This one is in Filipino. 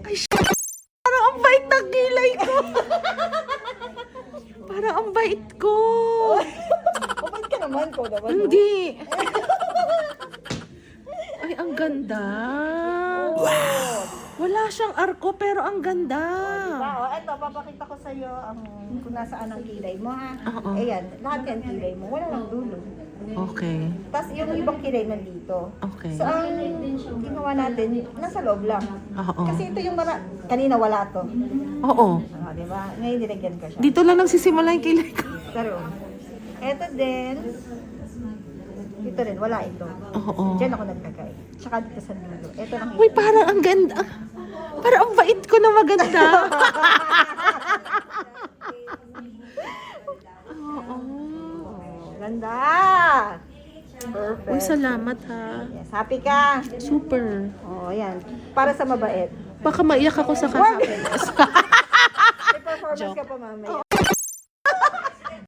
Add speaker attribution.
Speaker 1: Ay, parang ang bait ng kilay ko. Parang ang bait ko.
Speaker 2: Kapag ka naman ko naman.
Speaker 1: Hindi. Ay, ang ganda.
Speaker 2: Wow!
Speaker 1: Wala siyang arko pero ang ganda.
Speaker 2: Diba? O, eto, papakita ko sa'yo kung nasaan ang kilay mo, ha?
Speaker 1: Oo.
Speaker 2: Ayan, lahat yan kilay mo. Wala lang dulo.
Speaker 1: Okay.
Speaker 2: Tapos yung ibang kilay nandito.
Speaker 1: Okay.
Speaker 2: So, ang ginawa natin, nasa loob lang.
Speaker 1: Oo.
Speaker 2: Kasi ito yung kanina wala to.
Speaker 1: Oo.
Speaker 2: Diba? Ngayon nilagyan ko siya.
Speaker 1: Dito lang nagsisimula yung kilay ko.
Speaker 2: Pero, eto din, dito rin, wala ito.
Speaker 1: Oo.
Speaker 2: Diyan ako naglagay. Tsaka dito sa dulo. Ito lang
Speaker 1: Uy, parang ang ganda. Parang ang bait ko na maganda. Oo.
Speaker 2: Ganda! Perfect.
Speaker 1: Uy, salamat ha.
Speaker 2: Yes, happy ka?
Speaker 1: Super.
Speaker 2: Oo, yan. Para sa mabait.
Speaker 1: Baka maiyak ako sa kakapit.
Speaker 2: May performance ka pa mamaya.